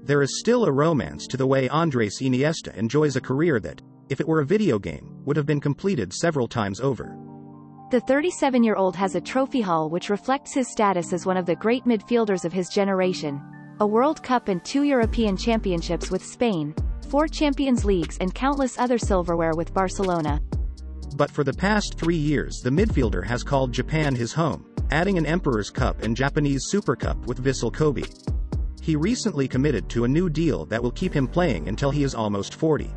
There is still a romance to the way Andres Iniesta enjoys a career that, if it were a video game, would have been completed several times over. The 37-year-old has a trophy haul which reflects his status as one of the great midfielders of his generation: a World Cup and 2 European Championships with Spain, 4 Champions Leagues and countless other silverware with Barcelona. But for the past 3 years the midfielder has called Japan his home, adding an Emperor's Cup and Japanese Super Cup with Vissel Kobe. He recently committed to a new deal that will keep him playing until he is almost 40.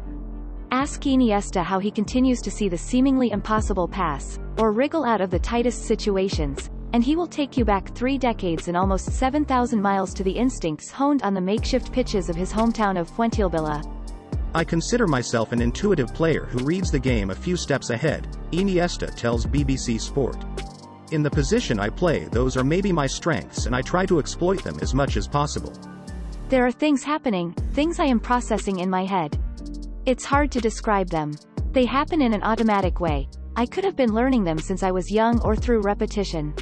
Ask Iniesta how he continues to see the seemingly impossible pass, or wriggle out of the tightest situations, and he will take you back 3 decades and almost 7,000 miles to the instincts honed on the makeshift pitches of his hometown of Fuengirola. I consider myself an intuitive player who reads the game a few steps ahead, Iniesta tells BBC Sport. In the position I play, those are maybe my strengths and I try to exploit them as much as possible. There are things happening, things I am processing in my head. It's hard to describe them. They happen in an automatic way. I could have been learning them since I was young or through repetition.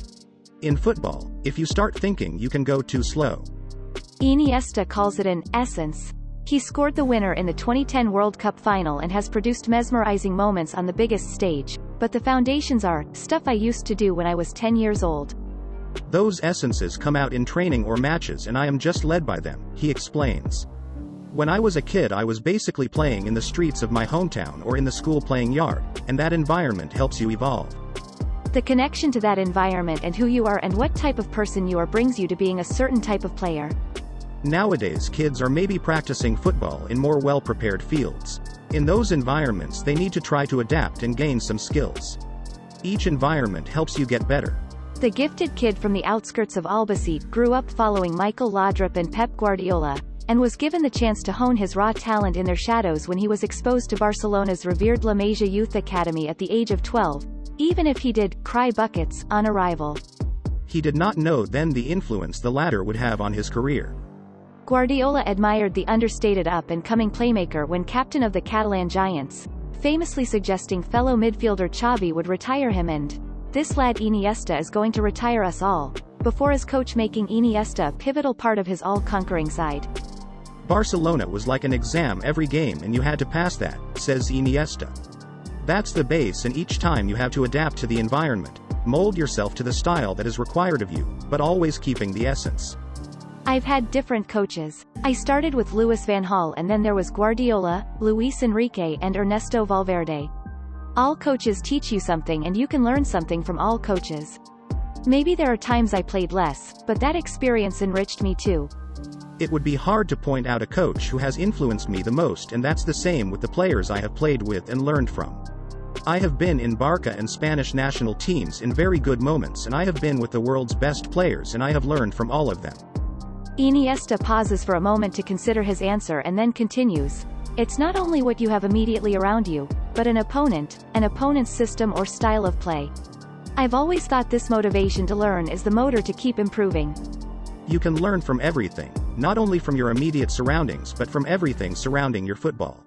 In football, if you start thinking, you can go too slow. Iniesta calls it an essence. He scored the winner in the 2010 World Cup final and has produced mesmerizing moments on the biggest stage, but the foundations are stuff I used to do when I was 10 years old. Those essences come out in training or matches and I am just led by them, he explains. When I was a kid I was basically playing in the streets of my hometown or in the school playing yard, and that environment helps you evolve. The connection to that environment and who you are and what type of person you are brings you to being a certain type of player. Nowadays kids are maybe practicing football in more well-prepared fields. In those environments they need to try to adapt and gain some skills. Each environment helps you get better. The gifted kid from the outskirts of Albacete grew up following Michael Laudrup and Pep Guardiola, and was given the chance to hone his raw talent in their shadows when he was exposed to Barcelona's revered La Masia Youth Academy at the age of 12, even if he did cry buckets on arrival. He did not know then the influence the latter would have on his career. Guardiola admired the understated up-and-coming playmaker when captain of the Catalan Giants, famously suggesting fellow midfielder Xavi would retire him and, "This lad Iniesta is going to retire us all," before his coach making Iniesta a pivotal part of his all-conquering side. Barcelona was like an exam every game and you had to pass that, says Iniesta. That's the base and each time you have to adapt to the environment, mold yourself to the style that is required of you, but always keeping the essence. I've had different coaches. I started with Louis van Gaal and then there was Guardiola, Luis Enrique and Ernesto Valverde. All coaches teach you something and you can learn something from all coaches. Maybe there are times I played less, but that experience enriched me too. It would be hard to point out a coach who has influenced me the most, and that's the same with the players I have played with and learned from. I have been in Barca and Spanish national teams in very good moments and I have been with the world's best players and I have learned from all of them. Iniesta pauses for a moment to consider his answer and then continues. It's not only what you have immediately around you, but an opponent's system or style of play. I've always thought this motivation to learn is the motor to keep improving. You can learn from everything, not only from your immediate surroundings but from everything surrounding your football.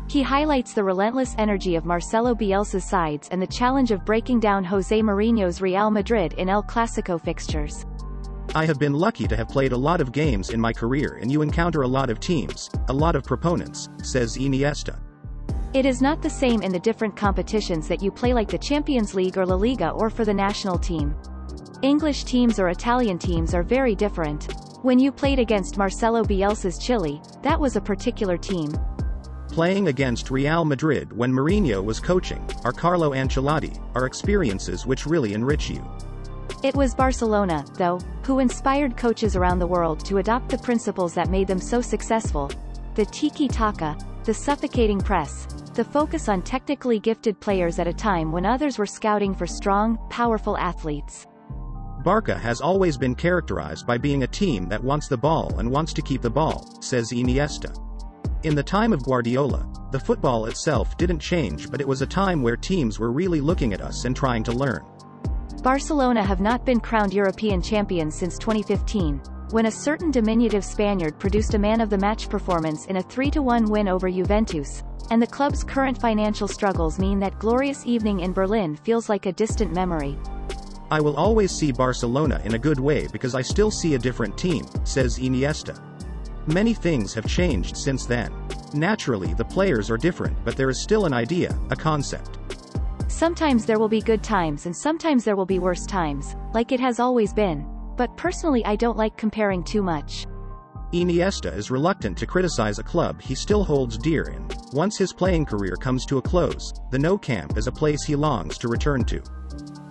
He highlights the relentless energy of Marcelo Bielsa's sides and the challenge of breaking down Jose Mourinho's Real Madrid in El Clasico fixtures. I have been lucky to have played a lot of games in my career and you encounter a lot of teams, a lot of proponents, says Iniesta. It is not the same in the different competitions that you play, like the Champions League or La Liga or for the national team. English teams or Italian teams are very different. When you played against Marcelo Bielsa's Chile, that was a particular team. Playing against Real Madrid when Mourinho was coaching, or Carlo Ancelotti, are experiences which really enrich you. It was Barcelona, though, who inspired coaches around the world to adopt the principles that made them so successful: the tiki-taka, the suffocating press, the focus on technically gifted players at a time when others were scouting for strong, powerful athletes. Barca has always been characterized by being a team that wants the ball and wants to keep the ball, says Iniesta. In the time of Guardiola, the football itself didn't change, but it was a time where teams were really looking at us and trying to learn. Barcelona have not been crowned European champions since 2015, when a certain diminutive Spaniard produced a man-of-the-match performance in a 3-1 win over Juventus, and the club's current financial struggles mean that glorious evening in Berlin feels like a distant memory. I will always see Barcelona in a good way because I still see a different team, says Iniesta. Many things have changed since then. Naturally, the players are different, but there is still an idea, a concept. Sometimes there will be good times and sometimes there will be worse times, like it has always been. But personally I don't like comparing too much. Iniesta is reluctant to criticize a club he still holds dear and, once his playing career comes to a close, the Nou Camp is a place he longs to return to.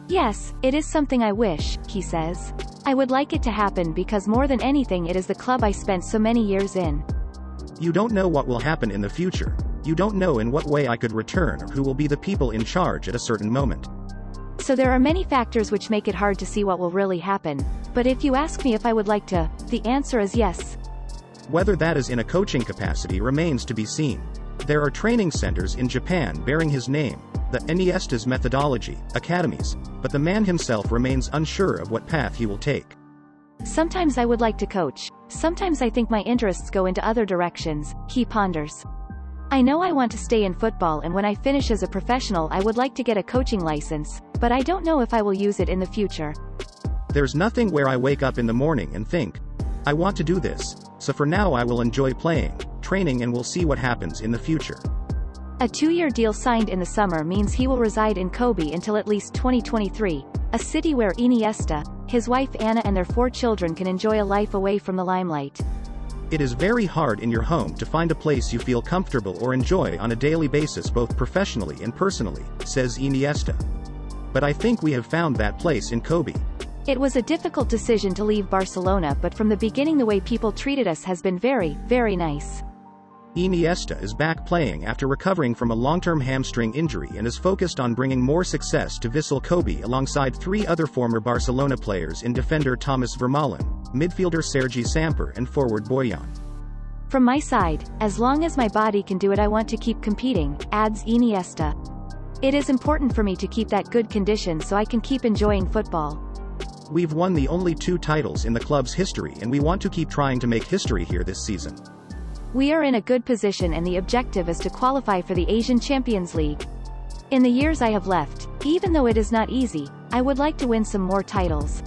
Yes, it is something I wish, he says. I would like it to happen because more than anything it is the club I spent so many years in. You don't know what will happen in the future. You don't know in what way I could return or who will be the people in charge at a certain moment. So there are many factors which make it hard to see what will really happen. But if you ask me if I would like to, the answer is yes. Whether that is in a coaching capacity remains to be seen. There are training centers in Japan bearing his name, the Iniesta's methodology, academies, but the man himself remains unsure of what path he will take. Sometimes I would like to coach. Sometimes I think my interests go into other directions, he ponders. I know I want to stay in football and when I finish as a professional I would like to get a coaching license, but I don't know if I will use it in the future. There's nothing where I wake up in the morning and think, I want to do this, so for now I will enjoy playing, training and we'll see what happens in the future. A 2-year deal signed in the summer means he will reside in Kobe until at least 2023, a city where Iniesta, his wife Anna and their 4 children can enjoy a life away from the limelight. It is very hard in your home to find a place you feel comfortable or enjoy on a daily basis both professionally and personally, says Iniesta. But I think we have found that place in Kobe. It was a difficult decision to leave Barcelona, but from the beginning the way people treated us has been very, very nice. Iniesta is back playing after recovering from a long-term hamstring injury and is focused on bringing more success to Vissel Kobe alongside 3 other former Barcelona players in defender Thomas Vermaelen, midfielder Sergi Samper and forward Boyan. From my side, as long as my body can do it I want to keep competing, adds Iniesta. It is important for me to keep that good condition so I can keep enjoying football. We've won the only 2 titles in the club's history and we want to keep trying to make history here this season. We are in a good position and the objective is to qualify for the Asian Champions League. In the years I have left, even though it is not easy, I would like to win some more titles.